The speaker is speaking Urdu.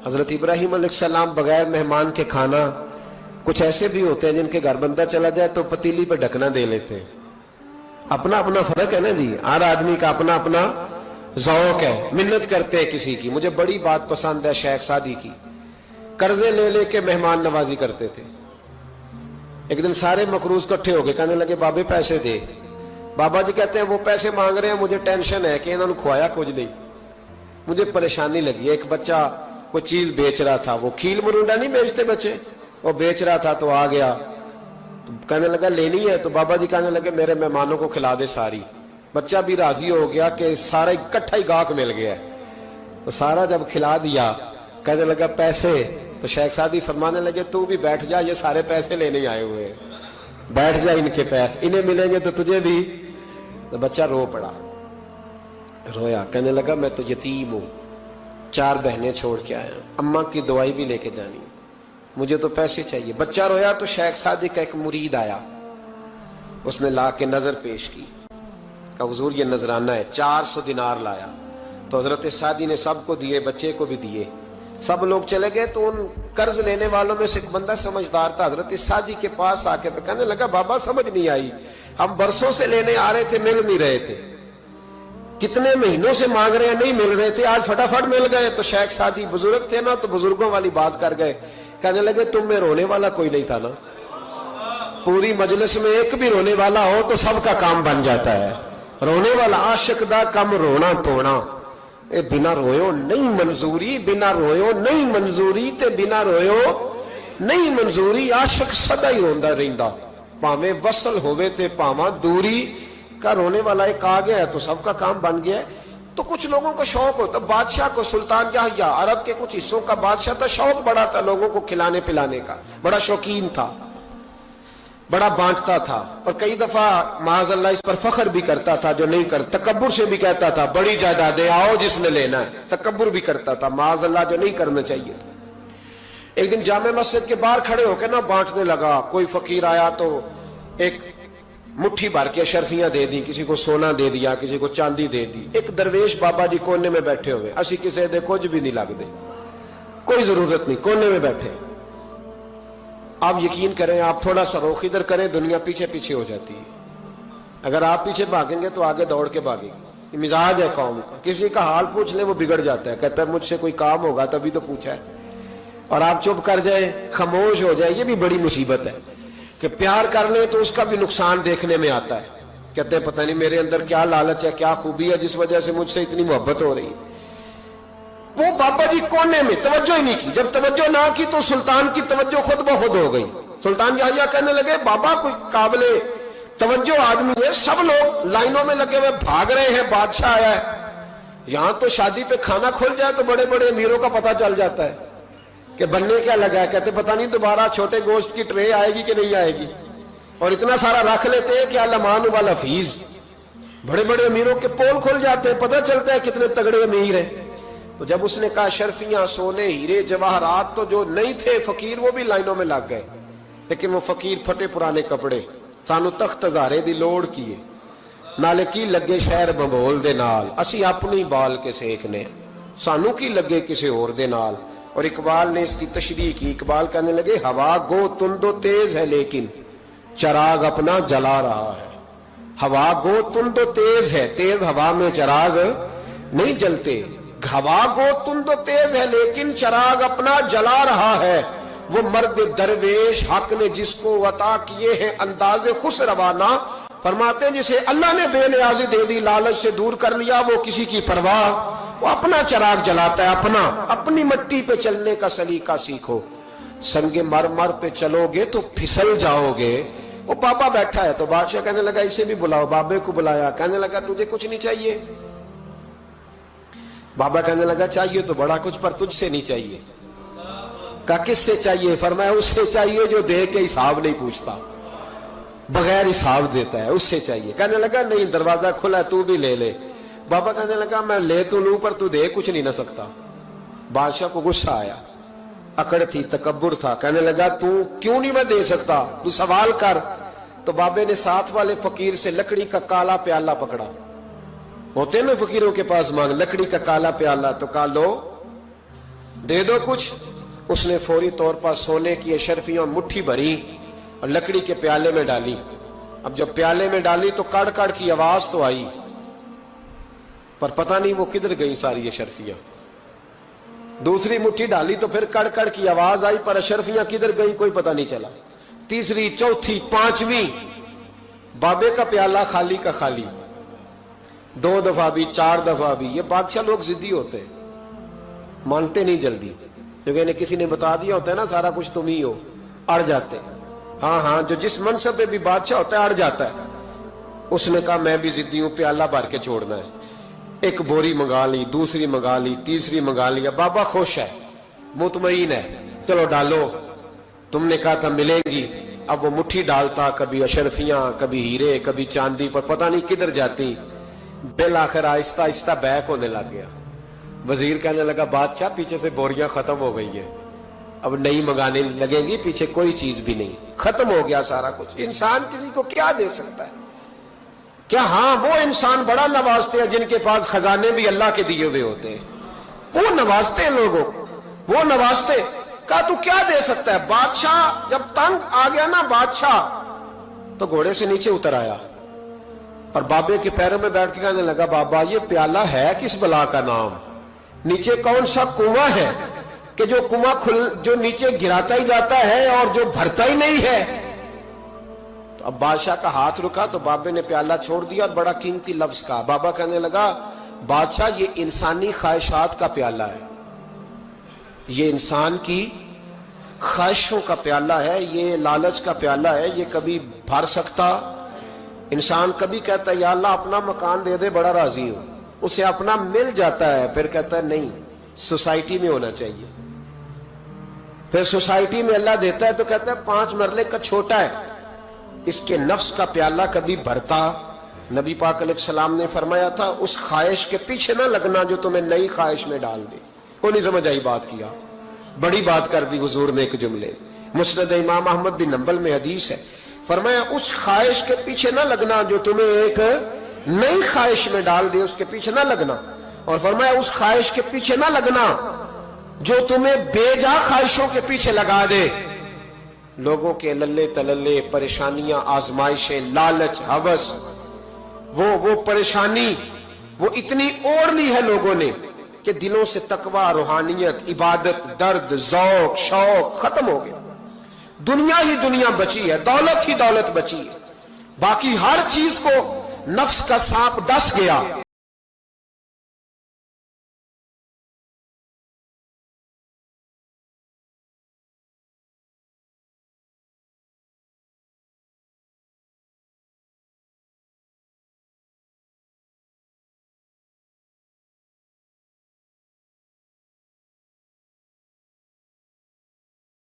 حضرت ابراہیم علیہ السلام بغیر مہمان کے کھانا، کچھ ایسے بھی ہوتے ہیں جن کے گھر بندہ چلا جائے تو پتیلی پہ ڈھکنا دے لیتے ہیں. اپنا اپنا فرق ہے نا جی، ہر آدمی کا اپنا اپنا ذوق ہے. منت کرتے ہیں کسی کی. مجھے بڑی بات پسند ہے شیخ سعدی کی، قرضے لے لے کے مہمان نوازی کرتے تھے. ایک دن سارے مقروض اکٹھے ہو گئے، کہنے لگے بابے پیسے دے. بابا جی کہتے ہیں وہ پیسے مانگ رہے ہیں، مجھے ٹینشن ہے کہ انہوں نے کھوایا کچھ نہیں، مجھے پریشانی لگی. ایک بچہ کوئی چیز بیچ رہا تھا، وہ کھیل مرونڈا نہیں بیچتے بچے، وہ بیچ رہا تھا تو آ گیا، تو کہنے لگا لینی ہے. تو بابا جی کہنے لگے میرے مہمانوں کو کھلا دے ساری. بچہ بھی راضی ہو گیا کہ سارا اکٹھا ہی گاہک مل گیا ہے. تو سارا جب کھلا دیا کہنے لگا پیسے. تو شیخ سعدی فرمانے لگے تو بھی بیٹھ جا، یہ سارے پیسے لینے آئے ہوئے ہیں، بیٹھ جا، ان کے پیسے انہیں ملیں گے تو تجھے بھی. تو بچہ رو پڑا، رویا، کہنے لگا میں تو یتیم ہوں، 4 بہنیں چھوڑ کے آیا، اماں کی دوائی بھی لے کے جانی، مجھے تو پیسے چاہیے. بچہ رویا تو شیخ سعدی کا ایک مرید آیا، اس نے لا کے نظر پیش کی، کہا حضور یہ نذرانہ ہے. 400 دینار لایا. تو حضرت سعدی نے سب کو دیے، بچے کو بھی دیے. سب لوگ چلے گئے. تو ان قرض لینے والوں میں سے ایک بندہ سمجھدار تھا، حضرت سعدی کے پاس آ کے کہنے لگا بابا سمجھ نہیں آئی، ہم برسوں سے لینے آ رہے تھے، مل نہیں رہے تھے، کتنے مہینوں سے مانگ رہے ہیں، نہیں مل رہے تھے، آج فٹافٹ مل گئے. تو شیخ سعدی بزرگ تھے نا، تو بزرگوں والی بات کر گئے. کہنے لگے تم میں رونے والا کوئی نہیں تھا نا، پوری مجلس میں ایک بھی رونے والا ہو تو سب کا کام بن جاتا ہے. رونے والا عاشق دا کم رونا توڑا، اے بنا رویو نہیں منظوری، بنا رویو نہیں منظوری تے بنا رویو نہیں منظوری. عاشق سدا ہی روندا رہندا، پاویں وصل ہوئے تے پاواں دوری. کا رونے والا ایک آ گیا ہے تو سب کا کام بن گیا ہے. تو کچھ لوگوں کو شوق ہوتا، بادشاہ کو، سلطان یحییٰ عرب کے کچھ حصوں کا بادشاہ تھا، شوق بڑا تھا لوگوں کو کھلانے پلانے کا، بڑا شوقین تھا، بڑا بانٹتا تھا. اور کئی دفعہ معاذ اللہ اس پر فخر بھی کرتا تھا جو نہیں کر، تکبر سے بھی کہتا تھا بڑی جائیدادیں آؤ جس نے لینا ہے، تکبر بھی کرتا تھا معاذ اللہ جو نہیں کرنا چاہیے تھا. ایک دن جامع مسجد کے باہر کھڑے ہو کے نا بانٹنے لگا. کوئی فقیر آیا تو ایک مٹھی بھر کے شرفیاں دے دی، کسی کو سونا دے دیا، کسی کو چاندی دے دی. ایک درویش بابا جی کونے میں بیٹھے ہوئے، اسی کسی دے کچھ بھی نہیں لگ دے، کوئی ضرورت نہیں، کونے میں بیٹھے. آپ یقین کریں، آپ تھوڑا سا رخ ادھر کریں، دنیا پیچھے پیچھے ہو جاتی ہے. اگر آپ پیچھے بھاگیں گے تو آگے دوڑ کے بھاگیں گے. یہ مزاج ہے قوم کا، کسی کا حال پوچھ لیں وہ بگڑ جاتا ہے، کہتا ہے مجھ سے کوئی کام ہوگا تبھی تو پوچھا ہے. اور آپ چپ کر جائیں، خاموش ہو جائے، یہ بھی بڑی مصیبت ہے. کہ پیار کر لیں تو اس کا بھی نقصان دیکھنے میں آتا ہے. کہتے ہیں پتہ نہیں میرے اندر کیا لالچ ہے، کیا خوبی ہے جس وجہ سے مجھ سے اتنی محبت ہو رہی ہے. وہ بابا جی کونے میں توجہ ہی نہیں کی. جب توجہ نہ کی تو سلطان کی توجہ خود بخود ہو گئی. سلطان یحییٰ کہنے لگے بابا کوئی قابل توجہ آدمی ہے، سب لوگ لائنوں میں لگے ہوئے بھاگ رہے ہیں، بادشاہ آیا ہے. یہاں تو شادی پہ کھانا کھل جائے تو بڑے بڑے امیروں کا پتہ چل جاتا ہے کہ بننے کیا لگا ہے. کہتے پتہ نہیں دوبارہ چھوٹے گوشت کی ٹرے آئے گی کہ نہیں آئے گی. اور اتنا سارا رکھ لیتے ہیں کہ المان والحفیظ، بڑے بڑے امیروں کے پول کھل جاتے ہیں، پتہ چلتا ہے کتنے تگڑے امیر ہیں. تو جب اس نے کہا شرفیاں، سونے، ہیرے، جواہرات، تو جو نہیں تھے فقیر وہ بھی لائنوں میں لگ گئے. لیکن وہ فقیر پھٹے پرانے کپڑے، سانو تخت ہزارے دی لوڑ کیے، نالے کی لگے شہر بمبول دے نال، اسی اپنی بال کے سیکنے، سانو کی لگے کسی اور دے نال. اور اقبال نے اس کی تشریح کی. اقبال کہنے لگے ہوا گو تند و تیز ہے لیکن چراغ اپنا جلا رہا ہے. ہوا گو تند و تیز ہے، تیز ہوا میں چراغ نہیں جلتے. ہوا گو تند و تیز ہے لیکن چراغ اپنا جلا رہا ہے. وہ مرد درویش حق نے جس کو عطا کیے ہیں انداز خوش روانہ، فرماتے ہیں جسے اللہ نے بے نیازی دے دی، لالچ سے دور کر لیا، وہ کسی کی پرواہ، وہ اپنا چراغ جلاتا ہے. اپنی مٹی پہ چلنے کا سلیقہ سیکھو، سنگ مرمر پہ چلو گے تو پھسل جاؤ گے. وہ بابا بیٹھا ہے تو بادشاہ کہنے لگا اسے بھی بلاؤ. بابے کو بلایا، کہنے لگا تجھے کچھ نہیں چاہیے؟ بابا کہنے لگا چاہیے تو بڑا کچھ، پر تجھ سے نہیں چاہیے. کہا کس سے چاہیے؟ فرمایا اس سے چاہیے جو دے کے حساب نہیں پوچھتا، بغیر حساب دیتا ہے، اس سے چاہیے. کہنے لگا نہیں، دروازہ کھلا ہے، تو بھی لے لے. بابا کہنے لگا میں لے تو لوں پر تو دے کچھ نہیں نہ سکتا. بادشاہ کو غصہ آیا، اکڑ تھی، تکبر تھا. کہنے لگا تو کیوں نہیں میں دے سکتا، تو سوال کر. تو بابے نے ساتھ والے فقیر سے لکڑی کا کالا پیالہ پکڑا، ہوتے نا فقیروں کے پاس مانگ، لکڑی کا کالا پیالہ، تو کہا لو دے دو کچھ. اس نے فوری طور پر سونے کی اشرفیاں مٹھی بھری اور لکڑی کے پیالے میں ڈالی. اب جب پیالے میں ڈالی تو کڑ کڑ کی آواز تو آئی، پر پتہ نہیں وہ کدھر گئی ساری اشرفیاں. دوسری مٹھی ڈالی تو پھر کڑ کڑ کی آواز آئی، پر اشرفیاں کدھر گئی کوئی پتہ نہیں چلا. تیسری، چوتھی، پانچویں، بابے کا پیالہ خالی کا خالی. 2 دفعہ بھی، 4 دفعہ بھی. یہ بادشاہ لوگ ضدی ہوتے ہیں، مانتے نہیں جلدی، کیونکہ انہیں کسی نے بتا دیا ہوتا ہے نا سارا کچھ تم ہی ہو، اڑ جاتے. ہاں جو جس منصب پہ بھی بادشاہ ہوتا ہے اڑ جاتا ہے. اس نے کہا میں بھی ضدی ہوں، پیالہ بھر کے چھوڑنا ہے. ایک بوری منگا لی، دوسری منگا لی، تیسری منگا لی. بابا خوش ہے، مطمئن ہے، چلو ڈالو، تم نے کہا تھا ملے گی. اب وہ مٹھی ڈالتا، کبھی اشرفیاں، کبھی ہیرے، کبھی چاندی، پر پتہ نہیں کدھر جاتی. بالآخر آہستہ آہستہ بیک ہونے لگ گیا. وزیر کہنے لگا بادشاہ پیچھے سے بوریاں ختم ہو گئی ہیں، اب نئی منگانے لگیں گی، پیچھے کوئی چیز بھی نہیں، ختم ہو گیا سارا کچھ. انسان کسی کو کیا دے سکتا ہے؟ کیا ہاں وہ انسان بڑا نوازتے ہیں جن کے پاس خزانے بھی اللہ کے دیے ہوئے ہوتے ہیں، وہ نوازتے ہیں لوگوں کو، وہ نوازتے. کہا تو کیا دے سکتا ہے؟ بادشاہ جب تنگ آ گیا نا بادشاہ، تو گھوڑے سے نیچے اتر آیا اور بابے کے پیروں میں بیٹھ کے کہنے لگا بابا یہ پیالہ ہے کس بلا کا نام؟ نیچے کون سا کنواں ہے کہ جو کنواں جو نیچے گراتا ہی جاتا ہے اور جو بھرتا ہی نہیں ہے؟ تو اب بادشاہ کا ہاتھ رکا تو بابے نے پیالہ چھوڑ دیا اور بڑا قیمتی لفظ کہا. بابا کہنے لگا بادشاہ یہ انسانی خواہشات کا پیالہ ہے، یہ انسان کی خواہشوں کا پیالہ ہے، یہ لالچ کا پیالہ ہے، یہ کبھی بھر سکتا. انسان کبھی کہتا ہے یا اللہ اپنا مکان دے دے بڑا راضی ہوں، اسے اپنا مل جاتا ہے، پھر کہتا ہے نہیں سوسائٹی میں ہونا چاہیے. پھر سوسائٹی میں اللہ دیتا ہے تو کہتا ہے 5 مرلے کا چھوٹا ہے. اس کے نفس کا پیالہ کبھی بھرتا. نبی پاک علیہ السلام نے فرمایا تھا اس خواہش کے پیچھے نہ لگنا جو تمہیں نئی خواہش میں ڈال دے. کوئی نہیں سمجھ آئی بات کیا؟ بڑی بات کر دی حضور نے ایک جملے. مسند امام احمد بن حنبل میں حدیث ہے، فرمایا اس خواہش کے پیچھے نہ لگنا جو تمہیں ایک نئی خواہش میں ڈال دے، اس کے پیچھے نہ لگنا. اور فرمایا اس خواہش کے پیچھے نہ لگنا جو تمہیں بے جا خواہشوں کے پیچھے لگا دے. لوگوں کے للے تللے، پریشانیاں، آزمائشیں، لالچ، ہوس، وہ پریشانی وہ اتنی اوڑھ لی ہے لوگوں نے کہ دلوں سے تقوی، روحانیت، عبادت، درد، ذوق، شوق ختم ہو گیا. دنیا ہی دنیا بچی ہے، دولت ہی دولت بچی ہے، باقی ہر چیز کو نفس کا سانپ ڈس گیا.